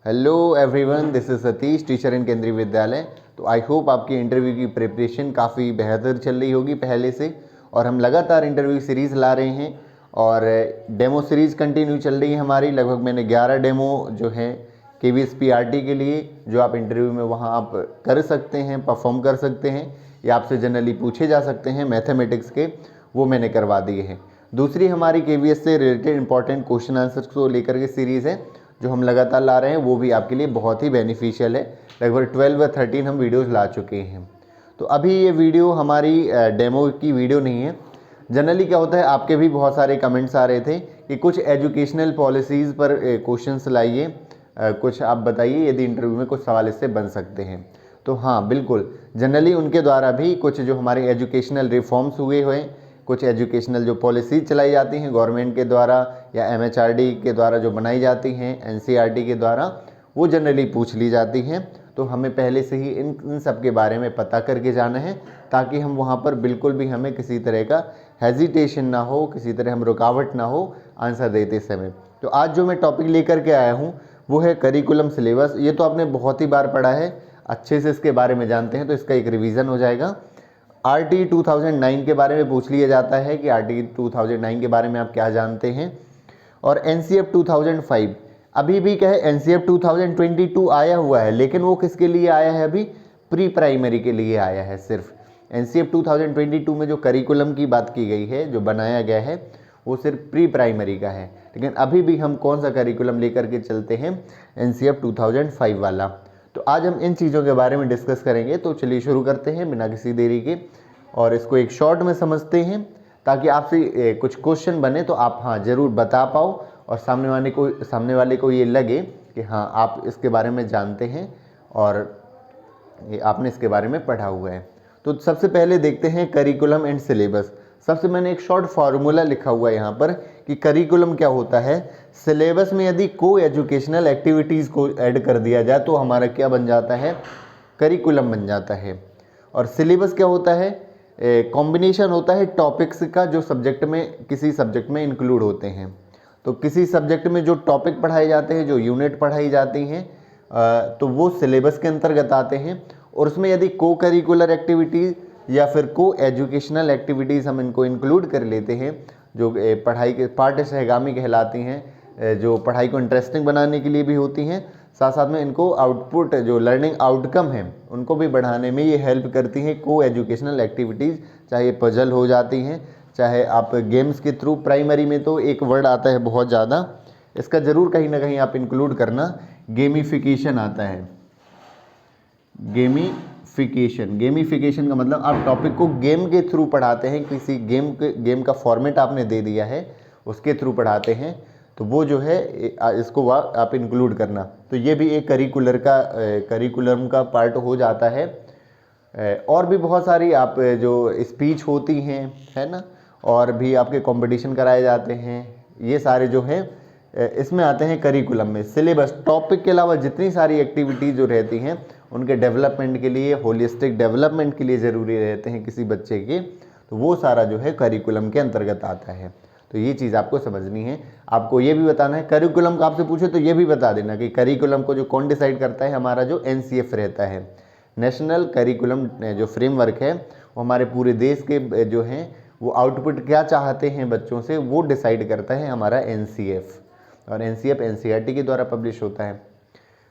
Hello everyone, this is Satish, teacher इन केंद्रीय विद्यालय। तो आई होप आपकी इंटरव्यू की प्रिपरेशन काफ़ी बेहतर चल रही होगी पहले से, और हम लगातार इंटरव्यू सीरीज़ ला रहे हैं और डेमो सीरीज़ कंटिन्यू चल रही है हमारी। लगभग मैंने 11 डेमो जो है KVS PRT के लिए, जो आप इंटरव्यू में वहाँ आप कर सकते हैं, परफॉर्म कर सकते हैं या आपसे जनरली पूछे जा सकते हैं मैथमेटिक्स के, वो मैंने करवा दिए हैं। दूसरी हमारी KVS से रिलेटेड इंपॉर्टेंट क्वेश्चन आंसर्स को लेकर के सीरीज़ है जो हम लगातार ला रहे हैं, वो भी आपके लिए बहुत ही बेनिफिशियल है। लगभग 12 या 13 हम वीडियोस ला चुके हैं। तो अभी ये वीडियो हमारी डेमो की वीडियो नहीं है। जनरली क्या होता है, आपके भी बहुत सारे कमेंट्स आ रहे थे कि कुछ एजुकेशनल पॉलिसीज़ पर क्वेश्चंस लाइए, कुछ आप बताइए यदि इंटरव्यू में कुछ सवाल इससे बन सकते हैं। तो हाँ बिल्कुल, जनरली उनके द्वारा भी कुछ जो हमारे एजुकेशनल रिफॉर्म्स हुए, कुछ एजुकेशनल जो पॉलिसीज चलाई जाती हैं गवर्नमेंट के द्वारा या MHRD के द्वारा जो बनाई जाती हैं, NCERT के द्वारा, वो जनरली पूछ ली जाती हैं। तो हमें पहले से ही इन सब के बारे में पता करके जाना है, ताकि हम वहाँ पर बिल्कुल भी हमें किसी तरह का हेजिटेशन ना हो, किसी तरह हम रुकावट ना हो आंसर देते समय। तो आज जो मैं टॉपिक लेकर के आया हूँ वो है करिकुलम सिलेबस। ये तो आपने बहुत ही बार पढ़ा है, अच्छे से इसके बारे में जानते हैं, तो इसका एक रिवीजन हो जाएगा। RT 2009 के बारे में पूछ लिया जाता है कि RT 2009 के बारे में आप क्या जानते हैं। और NCF 2005, अभी भी क्या है, NCF 2022 आया हुआ है, लेकिन वो किसके लिए आया है, अभी प्री प्राइमरी के लिए आया है सिर्फ। NCF 2022 में जो करिकुलम की बात की गई है, जो बनाया गया है, वो सिर्फ प्री प्राइमरी का है। लेकिन अभी भी हम कौन सा करिकुलम लेकर के चलते हैं, NCF 2005 वाला। तो आज हम इन चीज़ों के बारे में डिस्कस करेंगे। तो चलिए शुरू करते हैं बिना किसी देरी के, और इसको एक शॉर्ट में समझते हैं, ताकि आपसे कुछ क्वेश्चन बने तो आप हाँ ज़रूर बता पाओ, और सामने वाले को ये लगे कि हाँ आप इसके बारे में जानते हैं और ये आपने इसके बारे में पढ़ा हुआ है। तो सबसे पहले देखते हैं करिकुलम एंड सिलेबस। सबसे मैंने एक शॉर्ट फार्मूला लिखा हुआ है यहाँ पर कि करिकुलम क्या होता है। सिलेबस में यदि को एजुकेशनल एक्टिविटीज़ को ऐड कर दिया जाए तो हमारा क्या बन जाता है, करिकुलम बन जाता है। और सिलेबस क्या होता है, कॉम्बिनेशन होता है टॉपिक्स का, जो सब्जेक्ट में किसी सब्जेक्ट में इंक्लूड होते हैं। तो किसी सब्जेक्ट में जो टॉपिक पढ़ाए जाते हैं, जो यूनिट पढ़ाई जाती हैं, तो वो सिलेबस के अंतर्गत आते हैं। और उसमें यदि को करिकुलर एक्टिविटीज़ या फिर को एजुकेशनल एक्टिविटीज़ हम इनको इंक्लूड कर लेते हैं, जो पढ़ाई के पाठ्य सहगामी कहलाती हैं, जो पढ़ाई को इंटरेस्टिंग बनाने के लिए भी होती हैं, साथ साथ में इनको आउटपुट जो लर्निंग आउटकम है उनको भी बढ़ाने में ये हेल्प करती हैं को एजुकेशनल एक्टिविटीज़। चाहे पजल हो जाती हैं, चाहे आप गेम्स के थ्रू, प्राइमरी में तो एक वर्ड आता है बहुत ज़्यादा, इसका ज़रूर कहीं ना कहीं आप इंक्लूड करना, गेमिफिकेशन आता है। गेमिफिकेशन का मतलब आप टॉपिक को गेम के थ्रू पढ़ाते हैं, किसी गेम का फॉर्मेट आपने दे दिया है, उसके थ्रू पढ़ाते हैं, तो वो जो है इसको आप इंक्लूड करना। तो ये भी एक करिकुलम का पार्ट हो जाता है। और भी बहुत सारी आप जो स्पीच होती हैं, है ना, और भी आपके कंपटीशन कराए जाते हैं, ये सारे जो हैं इसमें आते हैं करिकुलम में। सिलेबस टॉपिक के अलावा जितनी सारी एक्टिविटीज़ जो रहती हैं उनके डेवलपमेंट के लिए, होलिस्टिक डेवलपमेंट के लिए ज़रूरी रहते हैं किसी बच्चे के, तो वो सारा जो है करिकुलम के अंतर्गत आता है। तो ये चीज़ आपको समझनी है। आपको ये भी बताना है, करिकुलम का आपसे पूछे तो ये भी बता देना कि करिकुलम को जो कौन डिसाइड करता है, हमारा जो NCF रहता है, नेशनल करिकुलम जो फ्रेमवर्क है, वो हमारे पूरे देश के जो हैं वो आउटपुट क्या चाहते हैं बच्चों से, वो डिसाइड करता है हमारा NCF। और NCF NCERT के द्वारा पब्लिश होता है।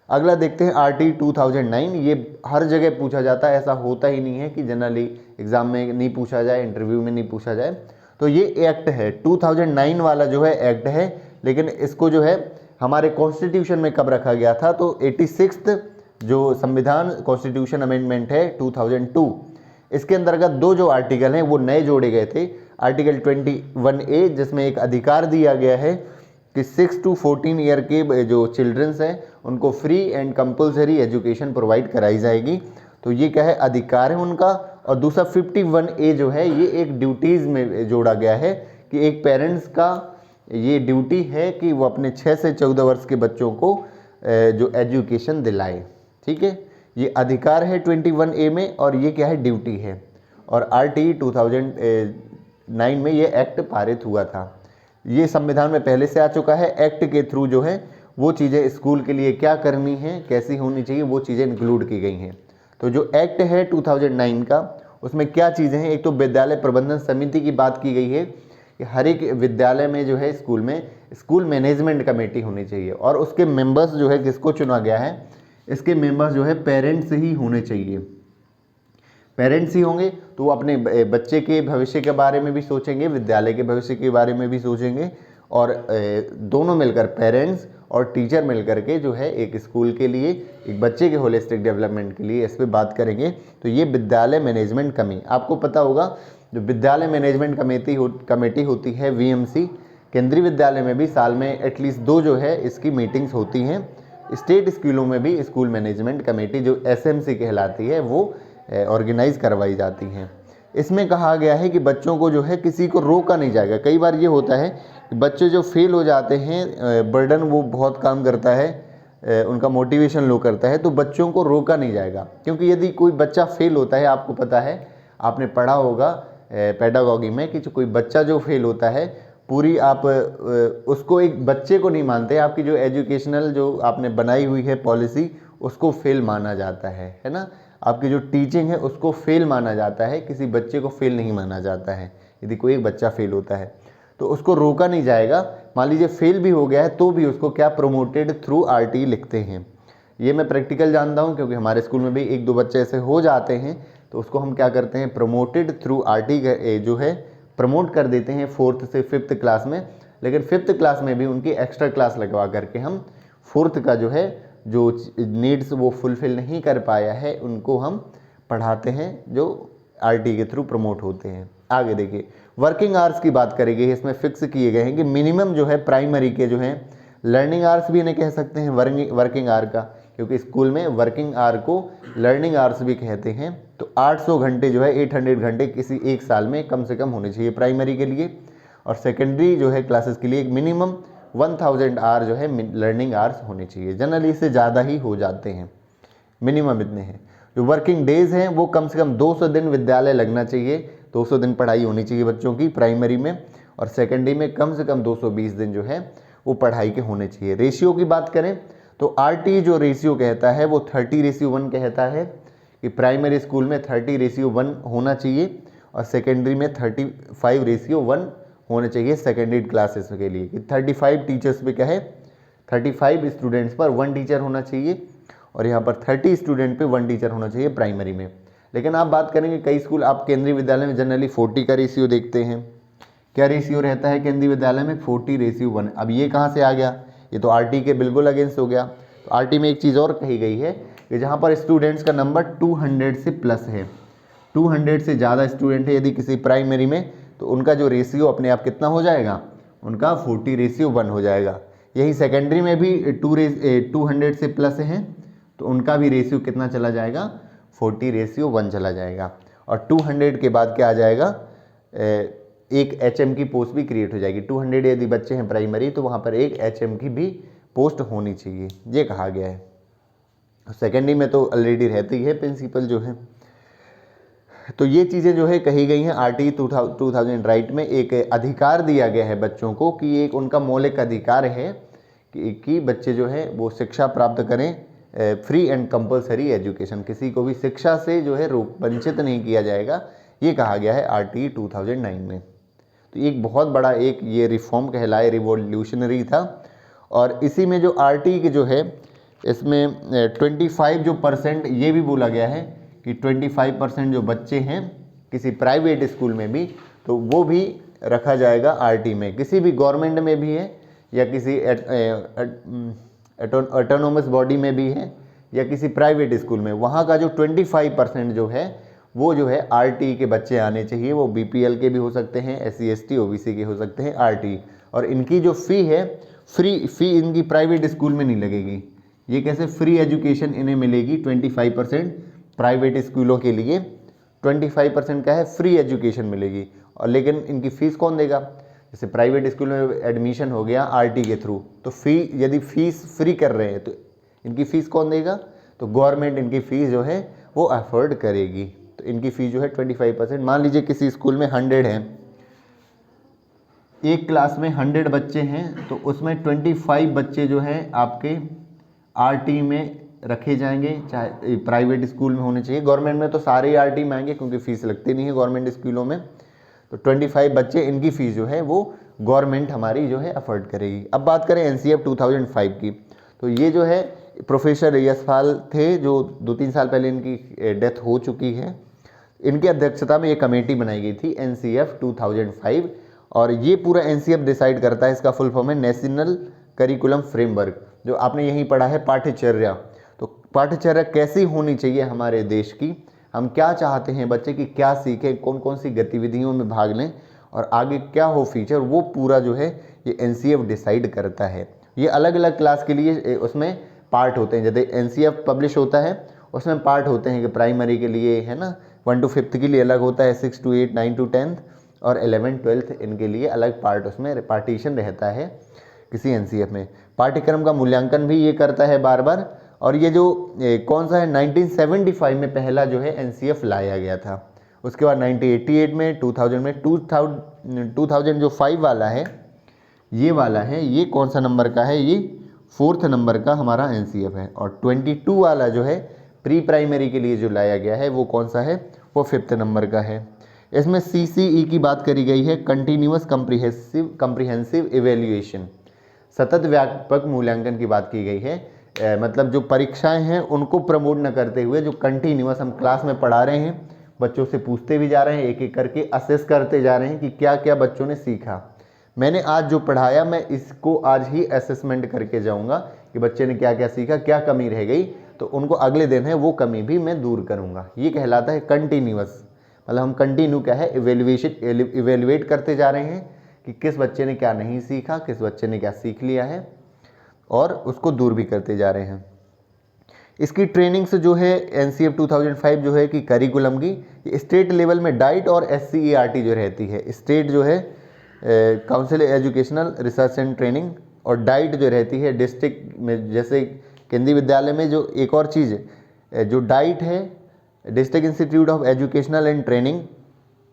अगला देखते हैं RT 2009। ये हर जगह पूछा जाता है, ऐसा होता ही नहीं है कि जनरली एग्जाम में नहीं पूछा जाए, इंटरव्यू में नहीं पूछा जाए। तो ये एक्ट है 2009 वाला जो है एक्ट है, लेकिन इसको जो है हमारे कॉन्स्टिट्यूशन में कब रखा गया था, तो 86th जो संविधान कॉन्स्टिट्यूशन अमेंडमेंट है 2002, इसके अंतर्गत दो जो आर्टिकल हैं वो नए जोड़े गए थे। आर्टिकल 21A, जिसमें एक अधिकार दिया गया है कि 6 to 14 ईयर के जो चिल्ड्रंस हैं उनको free and compulsory education provide कराई जाएगी। तो ये क्या है, अधिकार है उनका। और दूसरा 51A जो है, ये एक ड्यूटीज़ में जोड़ा गया है कि एक पेरेंट्स का ये ड्यूटी है कि वो अपने 6 से 14 वर्ष के बच्चों को जो एजुकेशन दिलाए। ठीक है, ये अधिकार है 21A में, और ये क्या है, ड्यूटी है। और RT 2009 में ये एक्ट पारित हुआ था। ये संविधान में पहले से आ चुका है। एक्ट के थ्रू जो है वो चीज़ें स्कूल के लिए क्या करनी है, कैसी होनी चाहिए, वो चीज़ें इंक्लूड की गई हैं। तो जो एक्ट है 2009 का, उसमें क्या चीज़ें हैं, एक तो विद्यालय प्रबंधन समिति की बात की गई है कि हर एक विद्यालय में जो है स्कूल में स्कूल मैनेजमेंट कमेटी होनी चाहिए, और उसके मेंबर्स जो है किसको चुना गया है, इसके मेंबर्स जो है पेरेंट्स ही होने चाहिए। पेरेंट्स ही होंगे तो वो अपने बच्चे के भविष्य के बारे में भी सोचेंगे, विद्यालय के भविष्य के बारे में भी सोचेंगे, और दोनों मिलकर पेरेंट्स और टीचर मिलकर के जो है एक स्कूल के लिए, एक बच्चे के होलिस्टिक डेवलपमेंट के लिए इस पर बात करेंगे। तो ये विद्यालय मैनेजमेंट कमेटी, आपको पता होगा जो विद्यालय मैनेजमेंट कमेटी होती है VMC, केंद्रीय विद्यालय में भी साल में एटलीस्ट 2 जो है इसकी मीटिंग्स होती हैं। स्टेट स्कूलों में भी स्कूल मैनेजमेंट कमेटी जो SMC कहलाती है वो ऑर्गेनाइज करवाई जाती हैं। इसमें कहा गया है कि बच्चों को जो है किसी को रोका नहीं जाएगा। कई बार ये होता है कि बच्चे जो फेल हो जाते हैं, बर्डन वो बहुत काम करता है, उनका मोटिवेशन लो करता है, तो बच्चों को रोका नहीं जाएगा। क्योंकि यदि कोई बच्चा फेल होता है, आपको पता है, आपने पढ़ा होगा पेडागॉगी में कि जो कोई बच्चा जो फेल होता है, पूरी आप उसको एक बच्चे को नहीं मानते, आपकी जो एजुकेशनल जो आपने बनाई हुई है पॉलिसी, उसको फेल माना जाता है ना। आपकी जो टीचिंग है उसको फेल माना जाता है, किसी बच्चे को फेल नहीं माना जाता है। यदि कोई एक बच्चा फेल होता है तो उसको रोका नहीं जाएगा। मान लीजिए फेल भी हो गया है तो भी उसको क्या प्रमोटेड थ्रू RT लिखते हैं। ये मैं प्रैक्टिकल जानता हूँ क्योंकि हमारे स्कूल में भी 1-2 बच्चे ऐसे हो जाते हैं, तो उसको हम क्या करते हैं, प्रमोटेड थ्रू RT जो है प्रमोट कर देते हैं 4th से 5th क्लास में। लेकिन 5th क्लास में भी उनकी एक्स्ट्रा क्लास लगवा करके हम 4th का जो है जो नीड्स वो फुलफिल नहीं कर पाया है उनको हम पढ़ाते हैं, जो RT के थ्रू प्रमोट होते हैं। आगे देखिए, वर्किंग आवर्स की बात करेंगे। इसमें फिक्स किए गए हैं कि मिनिमम जो है प्राइमरी के जो हैं लर्निंग आवर्स भी इन्हें कह सकते हैं वर्किंग आवर का, क्योंकि स्कूल में वर्किंग आवर को लर्निंग आवर्स भी कहते हैं। तो 800 घंटे जो है 800 घंटे किसी एक साल में कम से कम होने चाहिए प्राइमरी के लिए, और सेकेंडरी जो है क्लासेस के लिए एक मिनिमम 1000 आवर जो है लर्निंग आवर्स होने चाहिए। जनरली इससे ज़्यादा ही हो जाते हैं, मिनिमम इतने हैं। जो वर्किंग डेज हैं वो कम से कम 200 दिन विद्यालय लगना चाहिए, 200 दिन पढ़ाई होनी चाहिए बच्चों की प्राइमरी में, और सेकेंडरी में कम से कम 220 दिन जो है वो पढ़ाई के होने चाहिए। रेशियो की बात करें तो RT जो रेशियो कहता है वो 30:1 कहता है कि प्राइमरी स्कूल में 30:1 होना चाहिए, और सेकेंडरी में 35:1 होने चाहिए सेकेंडरी क्लासेस के लिए। कि 35 टीचर्स पे क्या है, 35 स्टूडेंट्स पर 1 टीचर होना चाहिए, और यहाँ पर 30 स्टूडेंट पे 1 टीचर होना चाहिए प्राइमरी में। लेकिन आप बात करेंगे कई स्कूल, आप केंद्रीय विद्यालय में जनरली 40 का रेशियो देखते हैं। क्या रेशियो रहता है केंद्रीय विद्यालय में, 40:1। अब ये कहाँ से आ गया, ये तो RT के बिल्कुल अगेंस्ट हो गया। तो RT में एक चीज़ और कही गई है कि जहाँ पर स्टूडेंट्स का नंबर 200 से प्लस है, 200 से ज़्यादा स्टूडेंट है यदि किसी प्राइमरी में, तो उनका जो रेशियो अपने आप कितना हो जाएगा, उनका 40:1 हो जाएगा। यही सेकेंडरी में भी 200 से प्लस हैं तो उनका भी रेशियो कितना चला जाएगा, 40:1 चला जाएगा। और 200 के बाद क्या आ जाएगा, एक HM की पोस्ट भी क्रिएट हो जाएगी। 200 यदि बच्चे हैं प्राइमरी तो वहाँ पर एक HM की भी पोस्ट होनी चाहिए, ये कहा गया है। सेकेंडरी में तो ऑलरेडी रहती है प्रिंसिपल जो है। तो ये चीज़ें जो है कही गई हैं RT 2000 राइट में। एक अधिकार दिया गया है बच्चों को कि एक उनका मौलिक अधिकार है कि बच्चे जो है वो शिक्षा प्राप्त करें, फ्री एंड कंपलसरी एजुकेशन, किसी को भी शिक्षा से जो है वंचित नहीं किया जाएगा, ये कहा गया है RT 2009 में। तो एक बहुत बड़ा एक ये रिफॉर्म कहलाए, रिवॉल्यूशनरी था। और इसी में जो RT के जो है इसमें 25 जो % ये भी बोला गया है कि 25% जो बच्चे हैं किसी प्राइवेट स्कूल में भी, तो वो भी रखा जाएगा RT में। किसी भी गवर्नमेंट में भी है या किसी ऑटोनोमस बॉडी में भी है या किसी प्राइवेट स्कूल में, वहाँ का जो 25% जो है वो जो है RT के बच्चे आने चाहिए। वो BPL के भी हो सकते हैं, SC ST OBC के हो सकते हैं RT। और इनकी जो फ़ी है, फ़ी इनकी प्राइवेट स्कूल में नहीं लगेगी। ये कैसे, फ्री एजुकेशन इन्हें मिलेगी 25%, प्राइवेट स्कूलों के लिए 25% का है फ्री एजुकेशन मिलेगी। और लेकिन इनकी फ़ीस कौन देगा, जैसे प्राइवेट स्कूल में एडमिशन हो गया RT के थ्रू, तो यदि फीस फ्री कर रहे हैं तो इनकी फ़ीस कौन देगा, तो गवर्नमेंट इनकी फ़ीस जो है वो अफोर्ड करेगी। तो इनकी फ़ीस जो है 25%। मान लीजिए किसी स्कूल में 100 हैं, एक क्लास में 100 बच्चे हैं तो उसमें 25 बच्चे जो है आपके आरटी में रखे जाएंगे, चाहे प्राइवेट स्कूल में होने चाहिए। गवर्नमेंट में तो सारे ही आरटी में आएंगे क्योंकि फीस लगती नहीं है गवर्नमेंट स्कूलों में। तो 25 बच्चे, इनकी फ़ीस जो है वो गवर्नमेंट हमारी जो है अफोर्ड करेगी। अब बात करें एनसीएफ 2005 की, तो ये जो है प्रोफेसर यशपाल थे जो 2-3 साल पहले इनकी डेथ हो चुकी है। इनकी अध्यक्षता में ये कमेटी बनाई गई थी एनसीएफ 2005, और ये पूरा एनसीएफ डिसाइड करता है, इसका फुल फॉर्म है नेशनल करिकुलम फ्रेमवर्क। जो आपने यहीं पढ़ा है पाठ्यचर्या, तो पाठ्यचर्या कैसी होनी चाहिए हमारे देश की, हम क्या चाहते हैं बच्चे की क्या सीखें, कौन कौन सी गतिविधियों में भाग लें और आगे क्या हो फ्यूचर, वो पूरा जो है ये एनसीएफ डिसाइड करता है। ये अलग अलग क्लास के लिए उसमें पार्ट होते हैं। जैसे एनसीएफ पब्लिश होता है उसमें पार्ट होते हैं कि प्राइमरी के लिए है ना 1 to 5th के लिए अलग होता है, 6 to 8, 9 to 10th और 11 12th इनके लिए अलग पार्ट उसमें पार्टीशन रहता है किसी एनसीएफ में। पाठ्यक्रम का मूल्यांकन भी ये करता है बार बार। और ये जो कौन सा है 1975 में पहला जो है एनसीएफ लाया गया था। उसके बाद 1988 में 2000 में 2000 जो 5 वाला है ये वाला है, ये कौन सा नंबर का है, ये 4th नंबर का हमारा एनसीएफ है। और 22 वाला जो है प्री प्राइमरी के लिए जो लाया गया है वो कौन सा है, वो 5th नंबर का है। इसमें सीसीई की बात करी गई है, कंटिन्यूअस कम्प्रिहेंसिव इवेल्युएशन, सतत व्यापक मूल्यांकन की बात की गई है। मतलब जो परीक्षाएं हैं उनको प्रमोट न करते हुए जो कंटिन्यूअस हम क्लास में पढ़ा रहे हैं, बच्चों से पूछते भी जा रहे हैं, एक एक करके असेस करते जा रहे हैं कि क्या क्या बच्चों ने सीखा। मैंने आज जो पढ़ाया मैं इसको आज ही असेसमेंट करके जाऊंगा कि बच्चे ने क्या क्या सीखा, क्या कमी रह गई, तो उनको अगले दिन है वो कमी भी मैं दूर करूंगा। ये कहलाता है कंटिन्यूअस। मतलब हम कंटिन्यू क्या है इवेल्युएट करते जा रहे हैं कि किस बच्चे ने क्या नहीं सीखा, किस बच्चे ने क्या सीख लिया है, और उसको दूर भी करते जा रहे हैं। इसकी ट्रेनिंग्स जो है एनसीएफ 2005 जो है कि करिकुलम की स्टेट लेवल में डाइट और एससीईआरटी जो रहती है, स्टेट जो है council educational research and training, और डाइट जो रहती है डिस्ट्रिक्ट में। जैसे केंद्रीय विद्यालय में जो एक और चीज़ जो डाइट है, district institute of educational and training,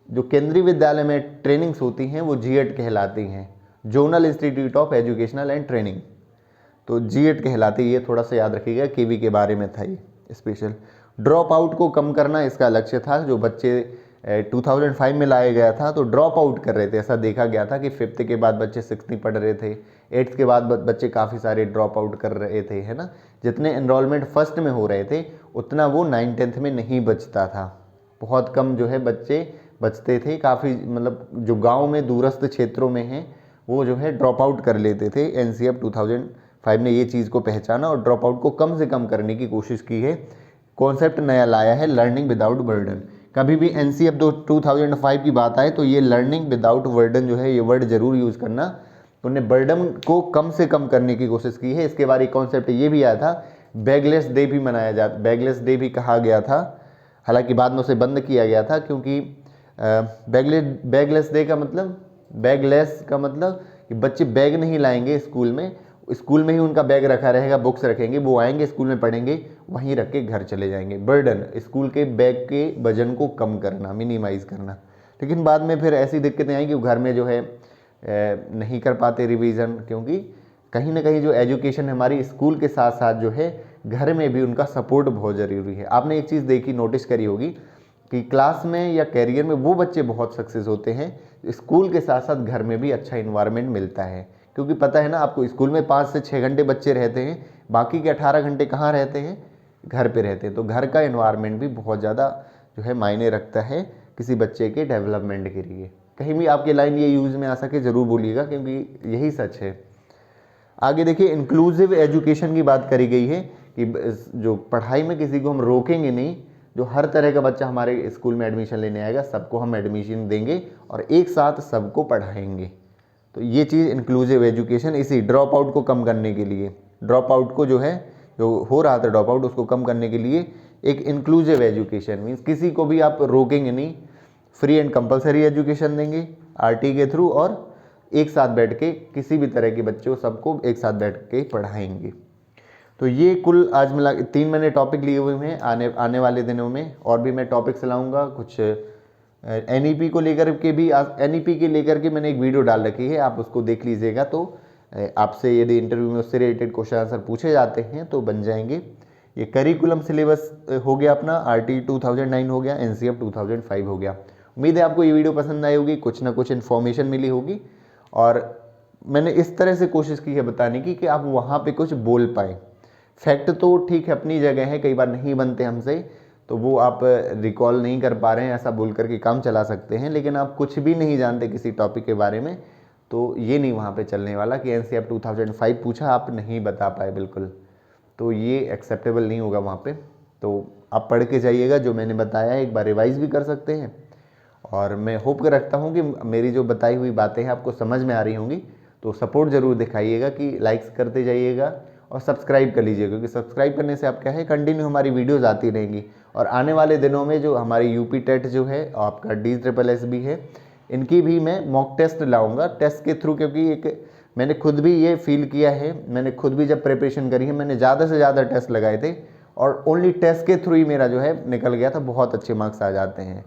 जो केंद्रीय विद्यालय में ट्रेनिंग्स होती हैं वो जीएड कहलाती हैं, zonal institute of educational and training, तो जीएड कहलाती है। ये थोड़ा सा याद रखिएगा, केवी के बारे में था ये स्पेशल। ड्रॉप आउट को कम करना इसका लक्ष्य था। जो बच्चे 2005 में लाया गया था तो ड्रॉप आउट कर रहे थे, ऐसा देखा गया था कि 5th के बाद बच्चे 6th पढ़ रहे थे, 8th के बाद बच्चे काफ़ी सारे ड्रॉप आउट कर रहे थे, है ना। जितने एनरोलमेंट फर्स्ट में हो रहे थे उतना वो 9th 10th में नहीं बचता था, बहुत कम जो है बच्चे बचते थे। काफ़ी मतलब जो गाँव में दूरस्थ क्षेत्रों में हैं वो जो है ड्रॉप आउट कर लेते थे। एनसीएफ 2005 ने ये चीज़ को पहचाना और ड्रॉप आउट को कम से कम करने की कोशिश की है। कॉन्सेप्ट नया लाया है लर्निंग विदाउट बर्डन। कभी भी एनसीएफ 2005 की बात आए तो ये लर्निंग विदाउट बर्डन जो है ये वर्ड जरूर यूज़ करना। तो उन्होंने बर्डन को कम से कम करने की कोशिश की है। इसके बाद एक कॉन्सेप्ट ये भी आया था, बैगलेस डे भी मनाया जाता, बैगलेस डे भी कहा गया था, हालांकि बाद में उसे बंद किया गया था क्योंकि बैगलेस डे का मतलब, बैगलेस का मतलब कि बच्चे बैग नहीं लाएंगे स्कूल में, स्कूल में ही उनका बैग रखा रहेगा, बुक्स रखेंगे, वो आएंगे स्कूल में पढ़ेंगे, वहीं रख के घर चले जाएंगे। बर्डन, स्कूल के बैग के वजन को कम करना, मिनिमाइज़ करना। लेकिन बाद में फिर ऐसी दिक्कतें आई कि वो घर में जो है नहीं कर पाते रिवीजन, क्योंकि कहीं ना कहीं जो एजुकेशन हमारी स्कूल के साथ साथ जो है घर में भी उनका सपोर्ट बहुत ज़रूरी है। आपने एक चीज़ देखी, नोटिस करी होगी कि क्लास में या कैरियर में वो बच्चे बहुत सक्सेस होते हैं स्कूल के साथ साथ घर में भी अच्छा इन्वायरमेंट मिलता है। क्योंकि पता है ना आपको, स्कूल में 5 से 6 घंटे बच्चे रहते हैं, बाकी के 18 घंटे कहाँ रहते हैं, घर पे रहते हैं। तो घर का इन्वायरमेंट भी बहुत ज़्यादा जो है मायने रखता है किसी बच्चे के डेवलपमेंट के लिए। कहीं भी आपकी लाइन ये यूज़ में आ सके ज़रूर बोलिएगा, क्योंकि यही सच है। आगे देखिए, इंक्लूसिव एजुकेशन की बात करी गई है कि जो पढ़ाई में किसी को हम रोकेंगे नहीं, जो हर तरह का बच्चा हमारे स्कूल में एडमिशन लेने आएगा सबको हम एडमिशन देंगे और एक साथ सबको पढ़ाएंगे। तो ये चीज़ इंक्लूसिव एजुकेशन, इसी ड्रॉप आउट को कम करने के लिए, ड्रॉप आउट को जो है जो हो रहा था ड्रॉप आउट उसको कम करने के लिए एक इंक्लूसिव एजुकेशन मीन्स किसी को भी आप रोकेंगे नहीं, फ्री एंड कंपलसरी एजुकेशन देंगे आरटी के थ्रू, और एक साथ बैठ के किसी भी तरह के बच्चों सबको एक साथ बैठ के पढ़ाएंगे। तो ये कुल आज मिला 3 मैंने टॉपिक लिए हुए हैं। आने वाले दिनों में और भी मैं टॉपिक्स लाऊंगा, कुछ NEP को लेकर के भी NEP के लेकर के मैंने एक वीडियो डाल रखी है, आप उसको देख लीजिएगा। तो आपसे यदि इंटरव्यू में उससे रिलेटेड क्वेश्चन आंसर पूछे जाते हैं तो बन जाएंगे। ये करिकुलम सिलेबस हो गया अपना, RT 2009 हो गया, NCF 2005 हो गया। उम्मीद है आपको ये वीडियो पसंद आई होगी, कुछ ना कुछ इन्फॉर्मेशन मिली होगी, और मैंने इस तरह से कोशिश की है बताने की कि आप वहाँ पे कुछ बोल पाएँ। फैक्ट तो ठीक है अपनी जगह है, कई बार नहीं बनते हमसे, तो वो आप रिकॉल नहीं कर पा रहे हैं ऐसा बोल करके काम चला सकते हैं, लेकिन आप कुछ भी नहीं जानते किसी टॉपिक के बारे में तो ये नहीं वहाँ पे चलने वाला कि NCF 2005 पूछा आप नहीं बता पाए बिल्कुल, तो ये एक्सेप्टेबल नहीं होगा वहाँ पे। तो आप पढ़ के जाइएगा, जो मैंने बताया है एक बार रिवाइज़ भी कर सकते हैं, और मैं होप कर रखता हूँ कि मेरी जो बताई हुई बातें हैं आपको समझ में आ रही होंगी। तो सपोर्ट ज़रूर दिखाइएगा कि लाइक्स करते जाइएगा और सब्सक्राइब कर लीजिएगा, क्योंकि सब्सक्राइब करने से आप क्या है कंटिन्यू हमारी वीडियोज़ आती रहेंगी। और आने वाले दिनों में जो हमारी UP टेट जो है, आपका DSSS है, इनकी भी मैं मॉक टेस्ट लाऊंगा टेस्ट के थ्रू, क्योंकि एक मैंने खुद भी ये फील किया है, मैंने खुद भी जब प्रिपरेशन करी है मैंने ज़्यादा से ज़्यादा टेस्ट लगाए थे, और ओनली टेस्ट के थ्रू ही मेरा जो है निकल गया था, बहुत अच्छे मार्क्स आ जाते हैं।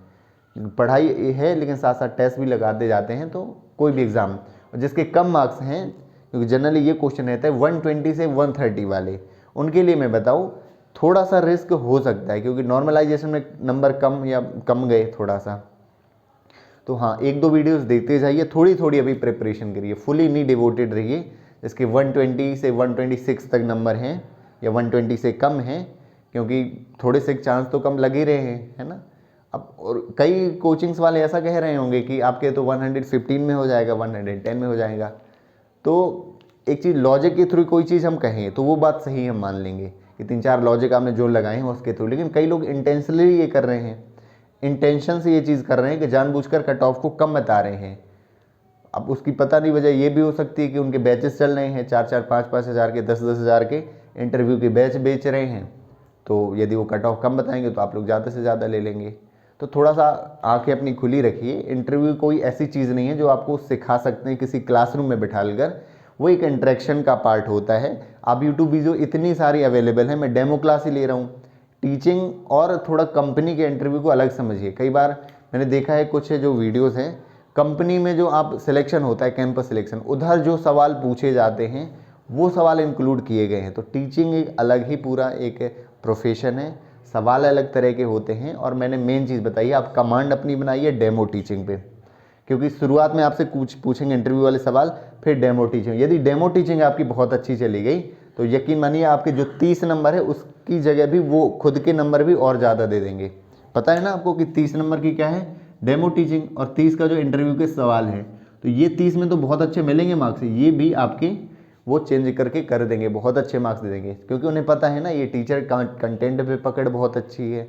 पढ़ाई है लेकिन साथ साथ टेस्ट भी लगाते जाते हैं, तो कोई भी एग्ज़ाम जिसके कम मार्क्स हैं, क्योंकि जनरली ये क्वेश्चन रहता है 120 से 130 वाले, उनके लिए मैं बताऊँ थोड़ा सा रिस्क हो सकता है, क्योंकि नॉर्मलाइजेशन में नंबर कम या कम गए थोड़ा सा। तो हाँ, एक दो वीडियोस देखते जाइए, थोड़ी थोड़ी अभी प्रिपरेशन करिए, फुली नहीं डिवोटेड रहिए। इसके 120 से 126 तक नंबर हैं या 120 से कम हैं, क्योंकि थोड़े से चांस तो कम लग ही रहे हैं, है ना। अब और कई कोचिंग्स वाले ऐसा कह रहे होंगे कि आपके तो 115 में हो जाएगा, 110 में हो जाएगा। तो एक चीज़ लॉजिक के थ्रू कोई चीज़ हम कहें तो वो बात सही हम मान लेंगे कि 3-4 लॉजिक आपने जो लगाए हैं उसके थ्रू, लेकिन कई लोग इंटेंशनली ये कर रहे हैं, इंटेंशन से ये चीज़ कर रहे हैं कि जानबूझकर कट ऑफ को कम बता रहे हैं। अब उसकी पता नहीं वजह ये भी हो सकती है कि उनके बैचेस चल रहे हैं, 4-4, 5-5 हज़ार के, 10-10 हज़ार के इंटरव्यू के बैच बेच रहे हैं, तो यदि वो कट ऑफ कम बताएंगे तो आप लोग ज़्यादा से ज़्यादा ले लेंगे। तो थोड़ा सा आंखें अपनी खुली रखिए। इंटरव्यू कोई ऐसी चीज़ नहीं है जो आपको सिखा सकते हैं किसी क्लासरूम में बिठा कर, वो एक इंटरेक्शन का पार्ट होता है। आप यूट्यूब वीडियो इतनी सारी अवेलेबल है, मैं डेमो क्लास ही ले रहा हूँ। टीचिंग और थोड़ा कंपनी के इंटरव्यू को अलग समझिए। कई बार मैंने देखा है कुछ जो वीडियोस हैं, कंपनी में जो आप सिलेक्शन होता है, कैंपस सिलेक्शन, उधर जो सवाल पूछे जाते हैं वो सवाल इंक्लूड किए गए हैं। तो टीचिंग एक अलग ही पूरा एक प्रोफेशन है, सवाल अलग तरह के होते हैं। और मैंने मेन चीज़ बताई, आप कमांड अपनी बनाइए डेमो टीचिंग पे, क्योंकि शुरुआत में आपसे कुछ पूछेंगे इंटरव्यू वाले सवाल, फिर डेमो टीचिंग। यदि डेमो टीचिंग आपकी बहुत अच्छी चली गई तो यकीन मानिए आपके जो 30 नंबर है उसकी जगह भी वो खुद के नंबर भी और ज़्यादा दे देंगे। पता है ना आपको कि 30 नंबर की क्या है, डेमो टीचिंग, और 30 का जो इंटरव्यू के सवाल है, तो ये 30 में तो बहुत अच्छे मिलेंगे मार्क्स, ये भी आपके वो चेंज करके कर देंगे, बहुत अच्छे मार्क्स दे देंगे, क्योंकि उन्हें पता है ना ये टीचर कंटेंट पे पकड़ बहुत अच्छी है,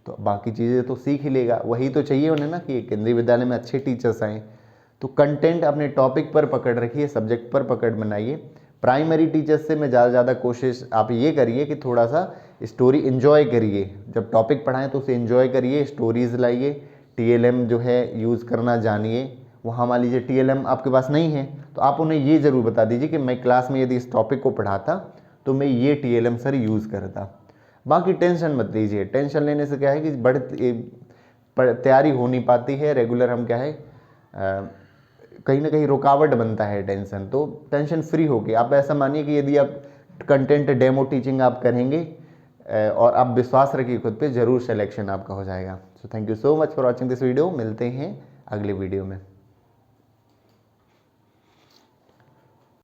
तो बाकी चीज़ें तो सीख ही लेगा। वही तो चाहिए उन्हें ना कि केंद्रीय विद्यालय में अच्छे टीचर्स आएँ। तो कंटेंट अपने टॉपिक पर पकड़ रखिए, सब्जेक्ट पर पकड़ बनाइए। प्राइमरी टीचर्स से मैं ज़्यादा कोशिश आप ये करिए कि थोड़ा सा स्टोरी इन्जॉय करिए, जब टॉपिक पढ़ाएं तो उसे इन्जॉय करिए, स्टोरीज़ लाइए, TLM जो है यूज़ करना जानिए। वहाँ मान लीजिए TLM आपके पास नहीं है तो आप उन्हें ये ज़रूर बता दीजिए कि मैं क्लास में यदि इस टॉपिक को पढ़ाता तो मैं ये TLM सर यूज़ करता। बाकी टेंशन मत लीजिए, टेंशन लेने से क्या है कि तैयारी हो नहीं पाती है रेगुलर। हम क्या है कहीं ना कहीं रुकावट बनता है टेंशन। तो टेंशन फ्री होके आप ऐसा मानिए कि यदि आप कंटेंट डेमो टीचिंग आप करेंगे और आप विश्वास रखिए खुद पे, ज़रूर सिलेक्शन आपका हो जाएगा। So thank you so much for watching this video. मिलते हैं अगले वीडियो में।